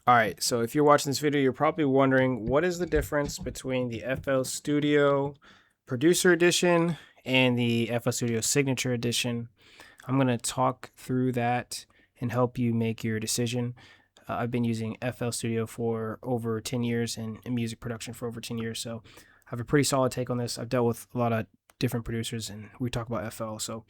All right, so if you're watching this video, you're probably wondering what is the difference between the FL Studio Producer Edition and the FL Studio Signature Edition. I'm going to talk through that and help you make your decision. I've been using FL Studio for over 10 years and in music production for over 10 years, so I have a pretty solid take on this. I've dealt with a lot of different producers and we talk about FL, so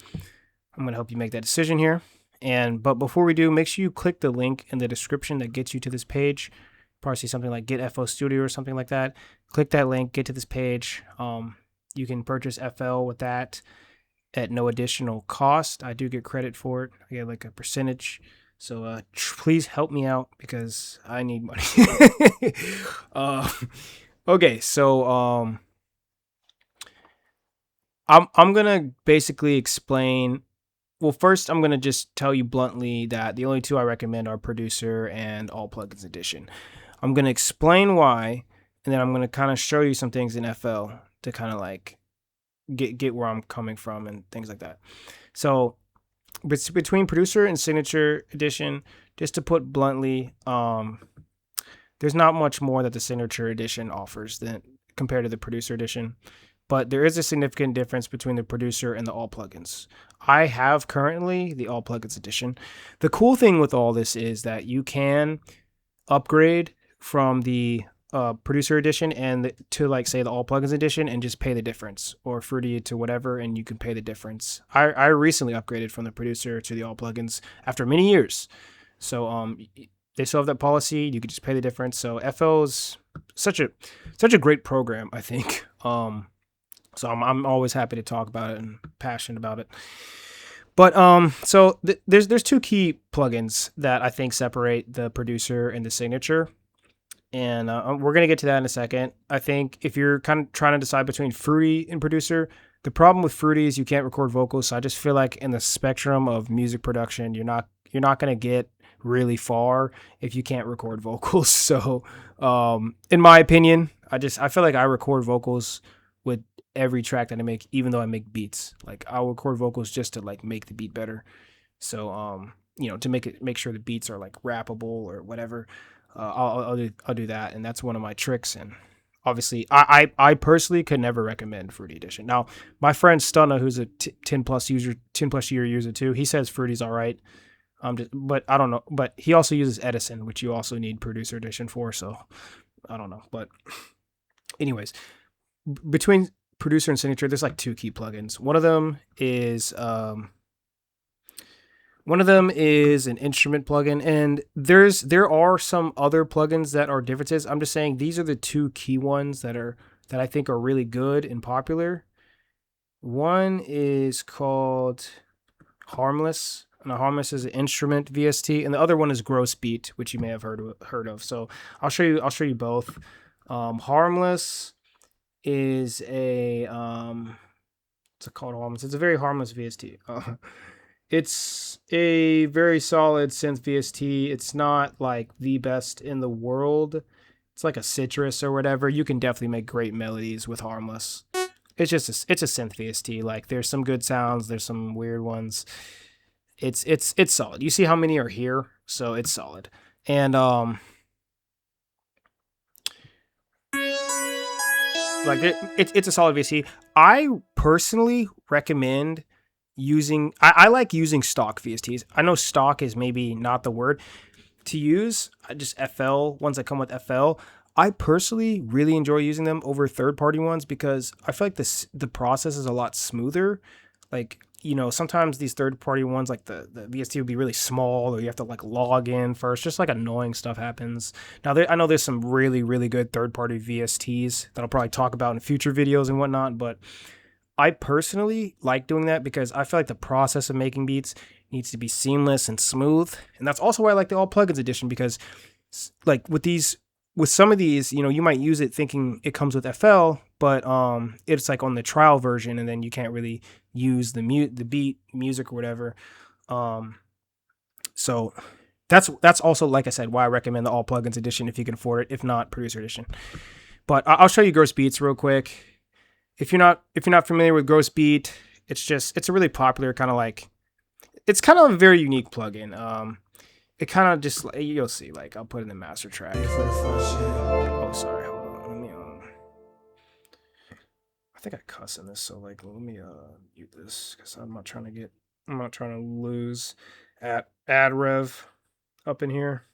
I'm going to help you make that decision here. But before we do, make sure you click the link in the description that gets you to this page. Probably see something like Get FL Studio or something like that. Click that link, get to this page. You can purchase FL with that at no additional cost. I do get credit for it. I get like a percentage. So please help me out because I need money. uh, okay, so I'm gonna basically explain. Well, first, I'm going to just tell you bluntly that the only two I recommend are Producer and All Plugins Edition. I'm going to explain why, and then I'm going to kind of show you some things in FL to kind of like get where I'm coming from and things like that. So, between Producer and Signature Edition, just to put bluntly, there's not much more that the Signature Edition offers than compared to the Producer Edition. But there is a significant difference between the Producer and the All Plugins. I have currently the All Plugins edition. The cool thing with all this is that you can upgrade from the Producer edition and to like say the All Plugins edition and just pay the difference, or Fruity to whatever, and you can pay the difference. I recently upgraded from the Producer to the All Plugins after many years. So they still have that policy. You can just pay the difference. So FL is such a great program, I think. So I'm always happy to talk about it and passionate about it. But so there's two key plugins that I think separate the Producer and the Signature, and we're gonna get to that in a second. I think if you're kind of trying to decide between Fruity and Producer, the problem with Fruity is you can't record vocals. So I just feel like in the spectrum of music production, you're not gonna get really far if you can't record vocals. So in my opinion, I feel like I record vocals with every track that I make, even though I make beats. Like I'll record vocals just to like make the beat better. So to make sure the beats are like rappable or whatever. I'll do that, and that's one of my tricks. And obviously, I personally could never recommend Fruity Edition. Now, my friend Stunna, who's a 10 plus year user too, he says Fruity's all right. But I don't know. But he also uses Edison, which you also need Producer Edition for. So I don't know. But anyways, between Producer and Signature, there's like two key plugins. One of them is an instrument plugin, and there are some other plugins that are differences. I'm just saying these are the two key ones that I think are really good and popular. One is called Harmless, and Harmless is an instrument VST, and the other one is Gross Beat, which you may have heard of. So I'll show you both. Harmless is what's it called? Harmless. It's a very harmless VST. It's a very solid synth VST. It's not like the best in the world. It's like a citrus or whatever. You can definitely make great melodies with Harmless. It's just it's a synth VST. Like there's some good sounds, there's some weird ones. It's solid. You see how many are here, so it's solid. And like it's a solid VST. I personally recommend using. I like using stock VSTs. I know stock is maybe not the word to use. Just FL ones that come with FL. I personally really enjoy using them over third-party ones because I feel like the process is a lot smoother. Like sometimes these third-party ones, like the VST would be really small, or you have to like log in first. Just like annoying stuff happens. Now I know there's some really really good third-party VSTs that I'll probably talk about in future videos and whatnot, but I personally like doing that because I feel like the process of making beats needs to be seamless and smooth, and that's also why I like the All Plugins edition because like with some of these, you might use it thinking it comes with FL, but it's like on the trial version, and then you can't really use the beat music or whatever. So that's also, like I said, why I recommend the All Plugins edition if you can afford it. If not, Producer edition. But I'll show you Gross Beats real quick. If you're not familiar with Gross Beat, it's a really popular kind of like, it's kind of a very unique plugin. it kind of just, you'll see, like I'll put in the master track. Oh, sorry, hold on. Let me I think I cuss in this, so like let me mute this because I'm not trying to lose at ad rev up in here.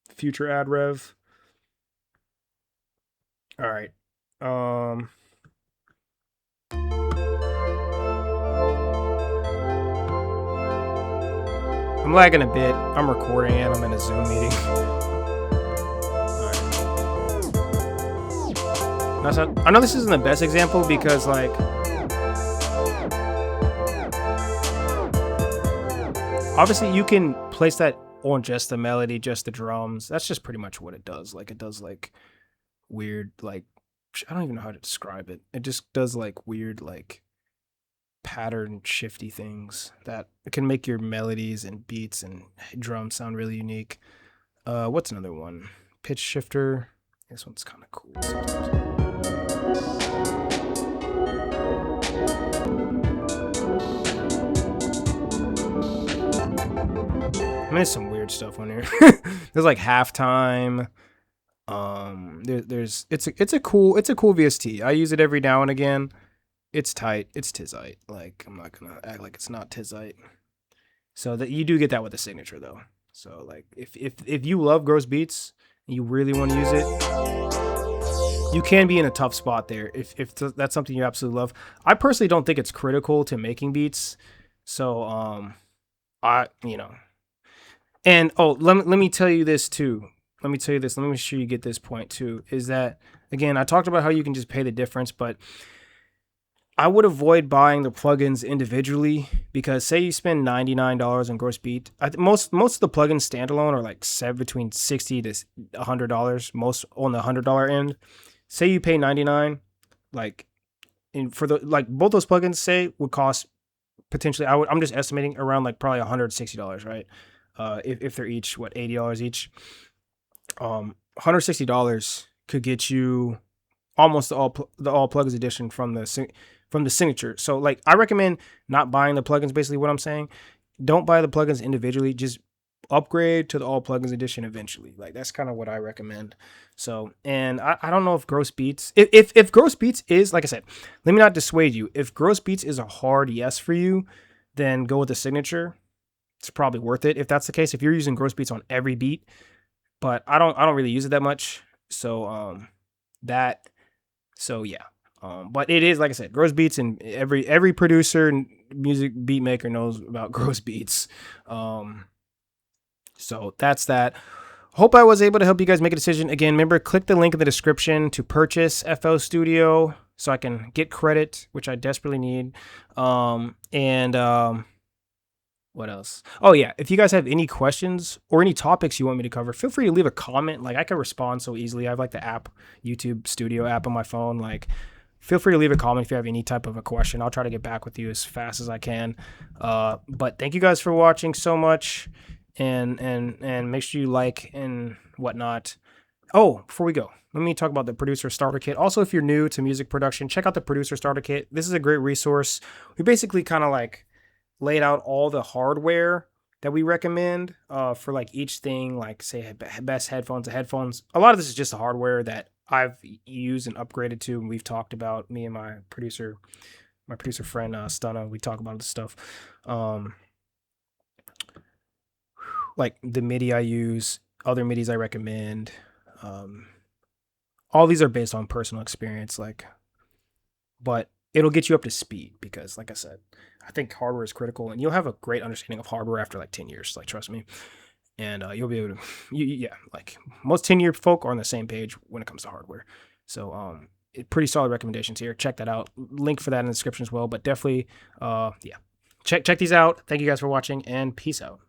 Future ad rev. All right. I'm lagging a bit. I'm recording and I'm in a Zoom meeting. I know this isn't the best example because, like, obviously you can place that on just the melody, just the drums. That's just pretty much what it does. Like, it does like weird, like, I don't even know how to describe it. It just does like weird, like, pattern shifty things that can make your melodies and beats and drums sound really unique. What's another one? Pitch shifter. This one's kind of cool. I mean, there's some weird stuff on here. There's like halftime. There's it's a cool VST. I use it every now and again. It's tight. It's tizite. Like, I'm not gonna act like it's not tizite. So that you do get that with the signature though. So like if you love gross beats and you really want to use it, you can be in a tough spot there if that's something you absolutely love. I personally don't think it's critical to making beats. So I and let me tell you this too. Let me make sure you get this point too. Is that, again, I talked about how you can just pay the difference, but I would avoid buying the plugins individually because say you spend $99 on gross beat. Most of the plugins standalone are like between $60 to $100. Most on the $100 end. Say you pay $99, like, for the, like, both those plugins say would cost potentially, I'm just estimating around like probably $160, right? If they're each $80 each. $160 could get you almost the all plugins edition from the signature. So like, I recommend not buying the plugins. Basically what I'm saying, don't buy the plugins individually, just upgrade to the all plugins edition eventually. Like, that's kind of what I recommend. So, and I don't know if gross beats, if gross beats is, like I said, let me not dissuade you. If gross beats is a hard yes for you, then go with the signature. It's probably worth it if that's the case. If you're using gross beats on every beat, but I don't really use it that much. So yeah. But it is, like I said, gross beats, and every producer and music beat maker knows about gross beats. So that's that. Hope I was able to help you guys make a decision. Again, remember, click the link in the description to purchase FL Studio so I can get credit, which I desperately need. What else? Oh yeah, if you guys have any questions or any topics you want me to cover, feel free to leave a comment. Like, I can respond so easily. I have like the app, YouTube Studio app on my phone. Like, feel free to leave a comment if you have any type of a question. I'll try to get back with you as fast as I can. But thank you guys for watching so much, and make sure you like and whatnot. Oh, before we go, let me talk about the producer starter kit. Also, if you're new to music production, check out the producer starter kit. This is a great resource. We basically kind of like laid out all the hardware that we recommend for like each thing, like say best headphones. A lot of this is just the hardware that I've used and upgraded to, and we've talked about, me and my producer friend Stunna. We talk about this stuff. Like the MIDI I use, other MIDIs I recommend. All these are based on personal experience, but it'll get you up to speed because, like I said, I think hardware is critical, and you'll have a great understanding of hardware after like 10 years. Like, trust me. And you'll be able to, yeah, like most 10-year folk are on the same page when it comes to hardware. So, pretty solid recommendations here. Check that out. Link for that in the description as well. But definitely, yeah, check these out. Thank you guys for watching, and peace out.